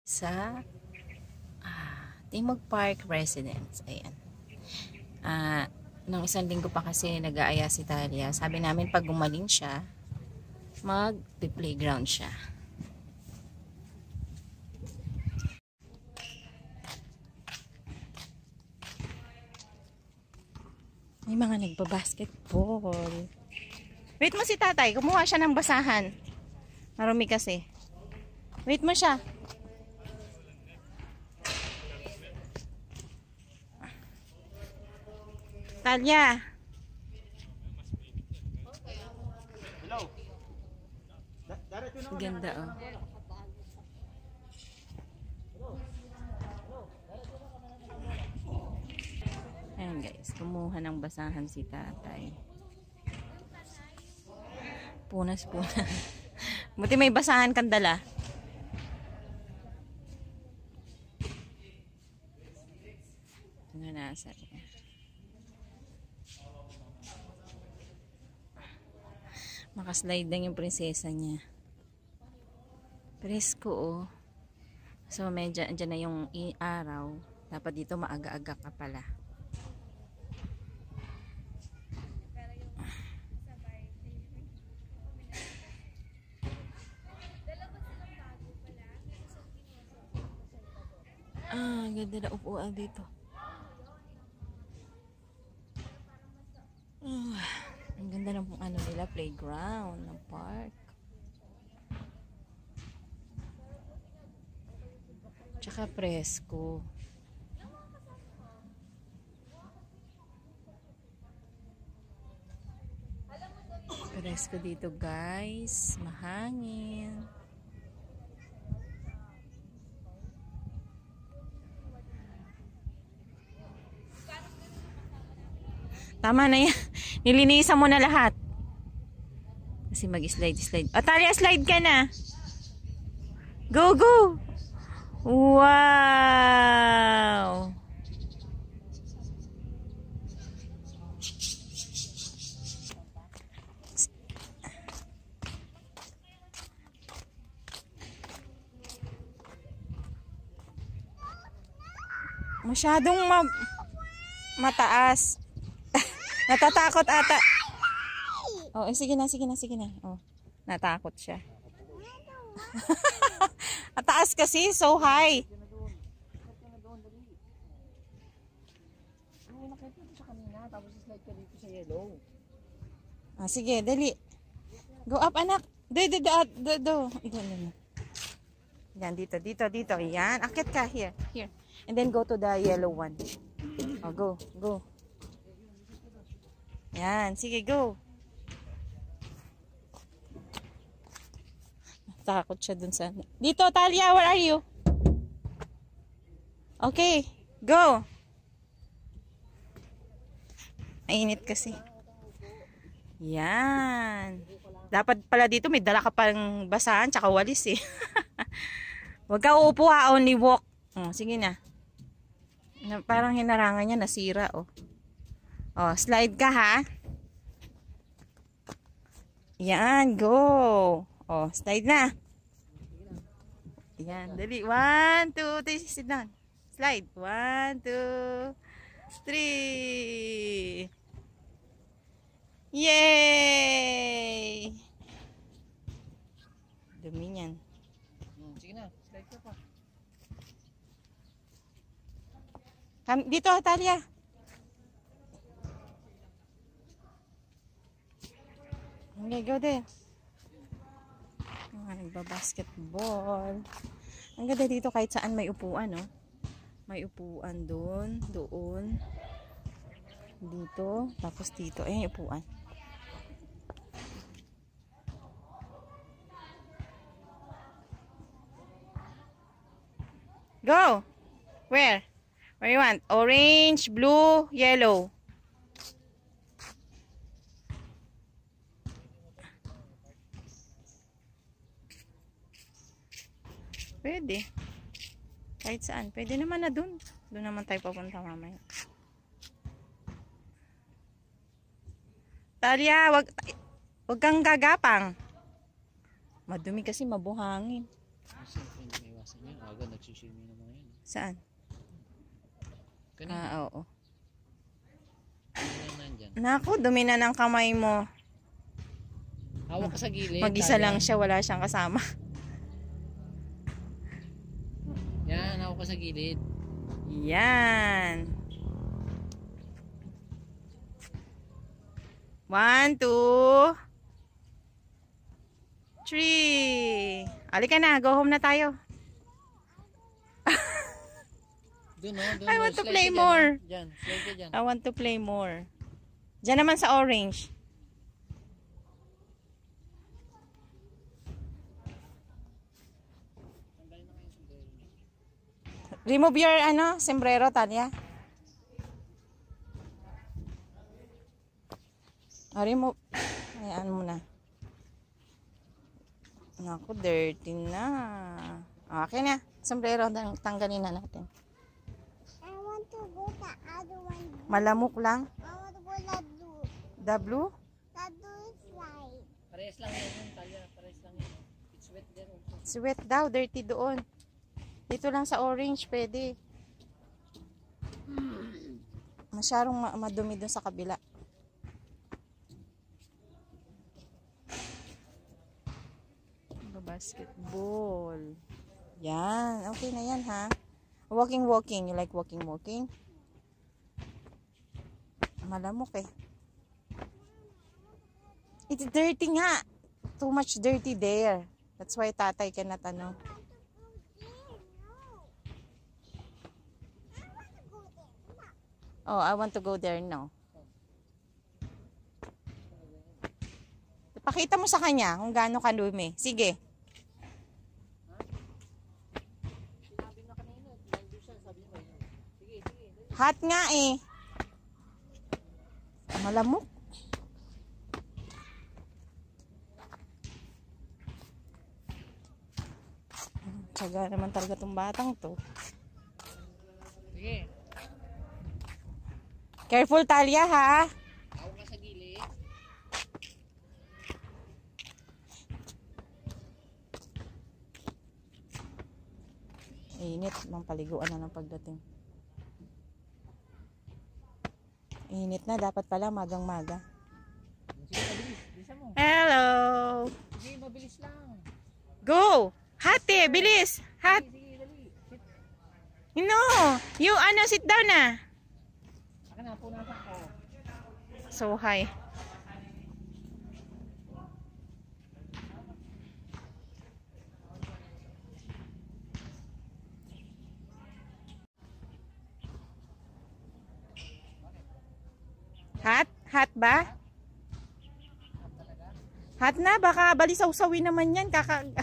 Sa Timog Park Residence. Ayan. Nung isang linggo pa kasi nag-aaya si Talia. Sabi namin pag gumaling siya, mag-playground siya. May mga nagbabasketball. Wait mo si tatay. Kumuha siya ng basahan. Marumi kasi. Wait mo siya. Talia. Ganda oh. Ayan guys, kumuha ng basahan si tatay. Punas-punas. Buti may basahan kang dala. Ito nga nasa niya. Makaslide lang yung prinsesa niya. Presko oh. So medyo andyan na yung araw. Dapat dito maaga-aga ka pala. Ganda na upuan dito. Ang ganda ng ano nila, playground ng park. Tsaka presko. Presko dito guys. Mahangin. Tama na yan. Nilinisan mo na lahat. Kasi mag-slide. Talia, slide ka na. Go, go. Wow. Masyadong mataas. Natatakot ata. Oh, sige na. Oh, natakot siya. Ataas kasi, so high. Sige, dali. Go up, anak. Do. Yan, dito. Yan, akit ka. Here. And then go to the yellow one. Oh, go. Yan, sige, go. Takot siya dun sa... Dito, Talia, where are you? Okay, go. Mainit kasi. Yan. Dapat pala dito may dala ka pang basahan tsaka walis eh. Huwag ka uupo ha, only walk. Sige na. Parang hinarangan niya, nasira oh. Oh, slide ka ha. Yan, go. Oh, slide na. Yan, dali. 1, 2, 3, sit down. Slide. 1, 2, 3. Yay! Dumi niyan. Sige na, slide ka pa. Dito, Talia. Okay, go there. Nagbabasketball. Ang ganda dito kahit saan may upuan, no? May upuan doon, dito, tapos dito. Ayan yung upuan. Go! Where? Where you want? Orange, blue, yellow. Pwede. Kahit saan. Pwede naman na dun. Doon naman tayo papunta mamaya. Talia, wag kang gagapang. Madumi kasi mabuhangin. Siyempre, hindi may iwasan yan. Aga, nagsiswimming na mga yun. Saan? Kanina, Oo. kanina nandyan. Naku, dumi na ng kamay mo. Hawak ka sa gilid. Mag-isa Talia. lang siya, wala siyang kasama. Yan, hawak ka sa gilid. Yan. 1, 2, 3. Halika na, go home na tayo. Doon, no? Doon, I no? want to Slide play ka dyan, more. no? Dyan, slide ka dyan. I want to play more. Diyan naman sa orange. Remove your sombrero, Talia. Remove. Ayan mo na. Naku, dirty na. Okay na. Sombrero, tanggalin na natin. I want to go the other one. Malamok lang. I want to go the blue. The blue? The blue slide. Parehas lang yan, Talia. Parehas lang yan. It's wet there also. Sweat daw, dirty doon. Dito lang sa orange, pwede. Masyadong madumi doon sa kabila. Basketball. Yan. Okay na yan, ha? Walking. You like walking? Malamok eh. It's dirty nga. Too much dirty there. That's why tatay cannot Oh, I want to go there now. Pakita mo sa kanya kung gaano kadumi. Sige. Sinabi na kanina, nandun siya, sabi niya, sige, sige. Hot nga eh. Malamok. Tsaga naman talaga tong batang to. Sige, Careful, Talia, ha? hawak ka sa gilid. Init. Mang paliguan na ng pagdating. Init na. Dapat pala magang-maga. Sige, mabilis. Bilisan mo. Hello! Sige, mabilis lang. Go! Hati! Bilis! Hat! Sige, dali. No! You, sit down na. Akin na, punasan ko. So high. Hot ba? Hot na, baka balisaw-sawin naman yan. Audio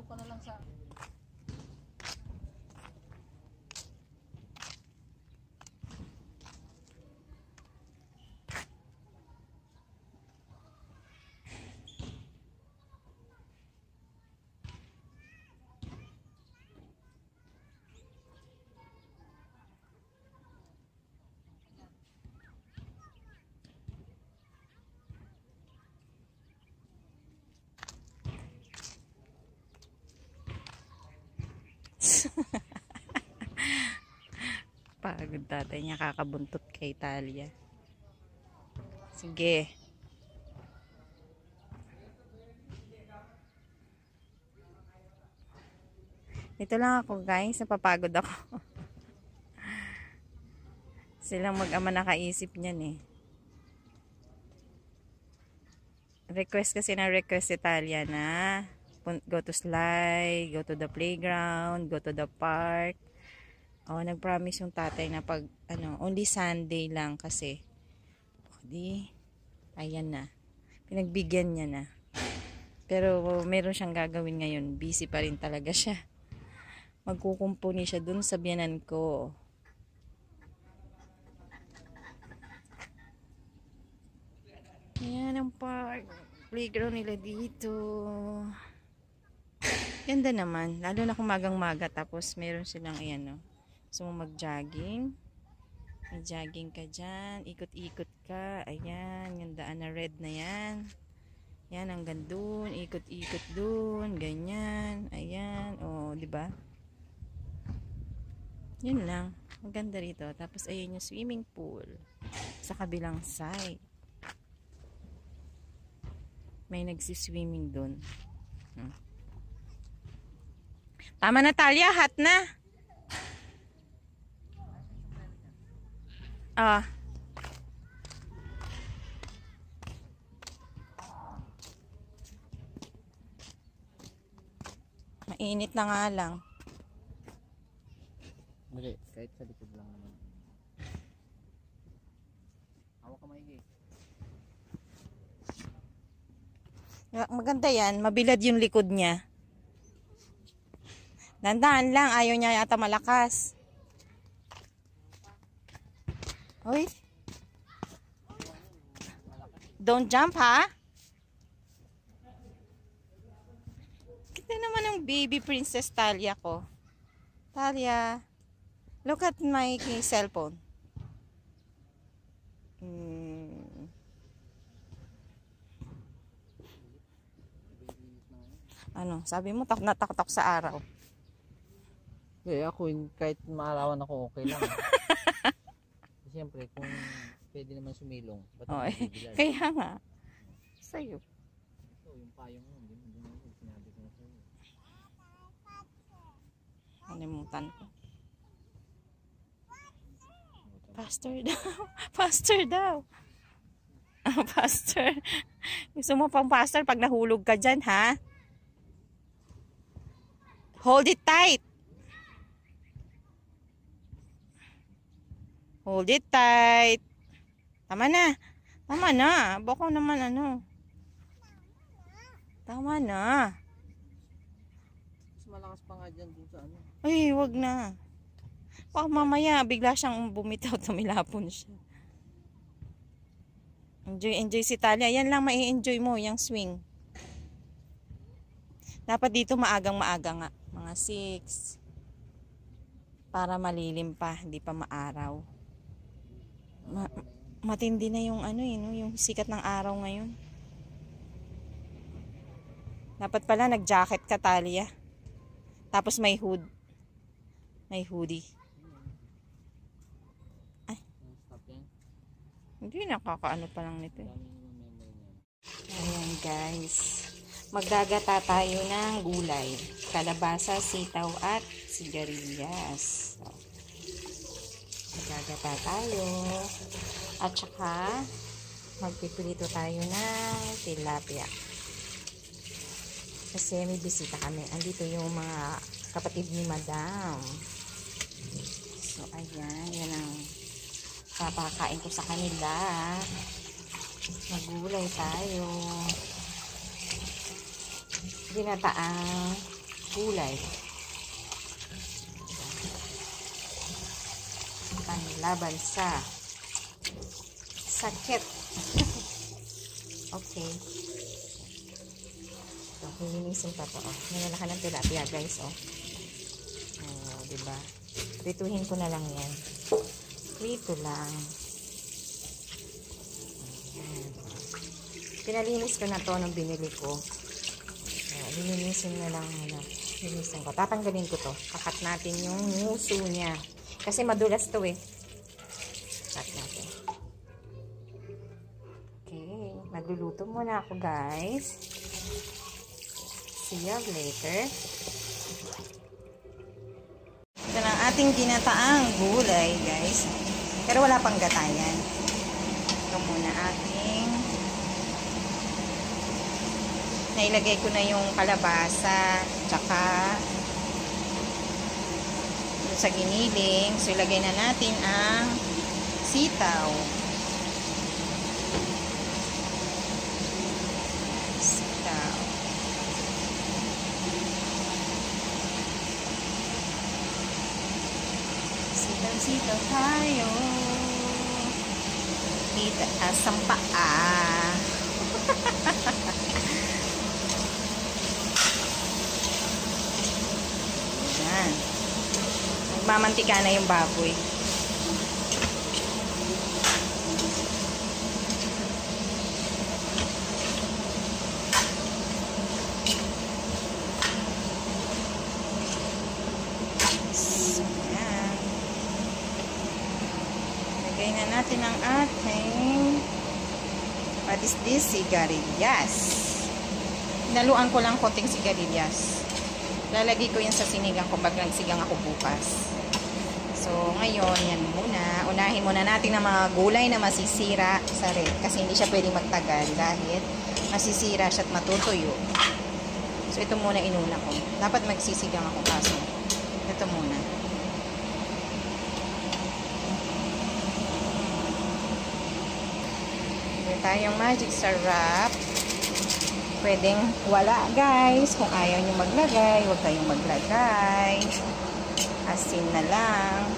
ka na lang sa... Pagod tatay niya, kakabuntot kay Talia. Sige. Ito lang ako guys, napapagod ako. Silang mag-ama nakaisip niyan eh. Request kasi na request si Talia na go to slide, go to the playground, go to the park. Oh, nag-promise yung tatay na pag only Sunday lang kasi. Di ayan na. Pinagbigyan niya na. Pero meron siyang gagawin ngayon. Busy pa rin talaga siya. Magkukumpuni siya dun sa biyanan ko. Ayan ang park. Playground nila dito. Ganda naman. Lalo na kung magang-maga. Tapos meron silang ayan, no. So mag-jogging. May jogging ka dyan. Ikot-ikot ka. Ayan. Yung daan na red na yan. Yan, hanggang dun. Ikot-ikot dun. Ganyan. Ayan. O, di ba? Yun lang. Maganda rito. Tapos, ayan yung swimming pool. Sa kabilang side. May nagsiswimming dun. Tama na, Talia. Hot na. Ah. Mainit na nga lang. Hindi, kahit sa likod lang naman. Hawak ka maigi. Maganda yan. Mabilad yung likod niya. Dandahan lang. Ayaw niya yata malakas. Uy. Don't jump, ha? Kita naman ang baby princess Talia ko. Talia. Look at my cellphone. Ano, sabi mo natakot ako sa araw. Ako kahit maarawan ako okay lang. Siyempre kung pwede naman sumilong, ba't Okay. Kaya nga. Sa'yo. Ito, yung payong mo, hindi mo sinabi ko na sa'yo. Kalimutan ko. Faster daw. Faster daw. Faster. Gusto mo pang faster pag nahulog ka dyan, ha? Hold it tight. Hold it tight. Tama na. Tama na. Bako naman ano. Tama na. Mas malakas pa nga dyan dun sa ano. Ay, wag na. Baka mamaya bigla siyang bumitaw, tumilapon siya. Enjoy si Talia. Yan lang mai-enjoy mo, yung swing. Dapat dito maagang-maaga nga. Mga 6. Para malilim pa, hindi pa maaraw. Matindi na yung ano no? Yung sikat ng araw ngayon. Dapat pala nag-jacket ka, Talia. Tapos may hood. May hoodie. Ay. Hindi, nakakaano pa lang nito. Ayan guys. Maggagata tayo ng gulay. Kalabasa, sitaw at sigarilyas. So, maggagata tayo. At saka magpipilito tayo ng tilapia. Kasi may bisita kami. Andito yung mga kapatid ni Madam. So, ayan. Yan ang papakain ko sa kanila. Magulay tayo. Ginataang gulay. Panlaban sa sakit. Okay. So, hilinisin pa to. Nilalakan ng tilapia, guys. Diba? Prituhin ko na lang yan. Prito lang. Ayan. Pinalinis ko na to nung binili ko. Lilinisin na lang muna. Lilinisin ko. Tatanggalin ko to. Kakat natin yung nguso niya. Kasi madulas to eh. Cut natin. Okay. Magluluto muna ako, guys. See you later. Ito na ang ating ginataang gulay, guys. Pero wala pang gatayan. Ito muna ating nailagay ko na yung kalabasa tsaka sa giniling. So, ilagay na natin ang sitaw. Sitaw. Sitaw tayo. Dito asang paa. Ayan. Magmamantika na yung baboy. Ilagay na natin ang ating what is this? Sigarilyas. Naluan ko lang konting sigarilyas. Lalagay ko yan sa sinigang kung pag nagsigang ako bukas. So, ngayon, yan muna. Unahin muna natin ang mga gulay na masisira sa ref. Kasi hindi siya pwedeng magtagal dahil masisira siya at matutuyo. So, ito muna inuna ko. Dapat magsisigang ako kaso. Ito muna. Meron tayong magic sarap. Pwedeng wala, guys. Kung ayaw nyo maglagay, huwag kayong maglagay. Asin na lang.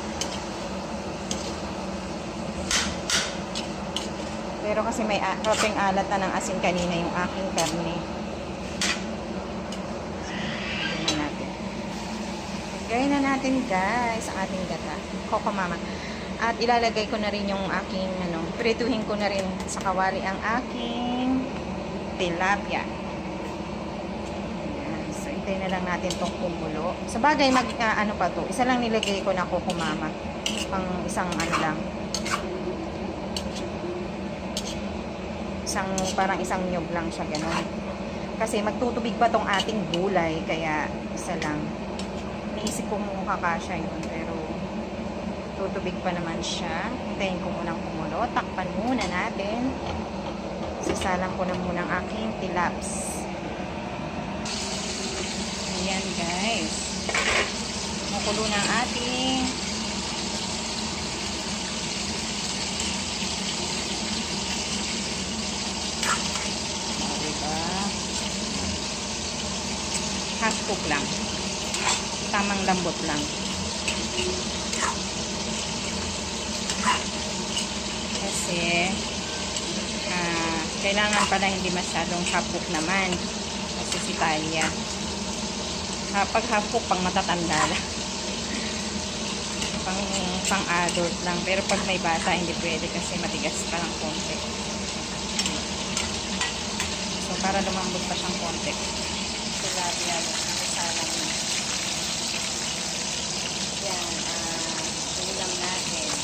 Pero kasi may kapeng alat na ng asin kanina yung aking karne. Tignan natin. Lagay na natin, guys, ang ating gata. Coco Mama. At ilalagay ko na rin yung aking, prituhin ko na rin sa kawali ang aking tilapia. Hintayin na lang natin itong kumulo. Sa bagay, pa to. Isa lang nilagay ko na Coco Mama. Pang isang lang. Parang isang nyog lang siya, gano'n. Kasi magtutubig pa tong ating gulay, kaya isa lang. Niisip ko mong kakasya yun, pero tutubig pa naman siya. Hintayin ko munang kumulo. Takpan muna natin. Sasalang ko na muna ang aking tilaps. Ayan, guys. Makulo na ang ating half cook lang. Tamang lambot lang. Kasi kailangan pala hindi masyadong half cook naman. Kasi si Talia. Pag half cook, pang matatanda lang. pang adult lang. Pero pag may bata, hindi pwede kasi matigas pa lang konti. So, para lumambot pa siyang konti. Tilapia, salang na. Yan, ulam natin.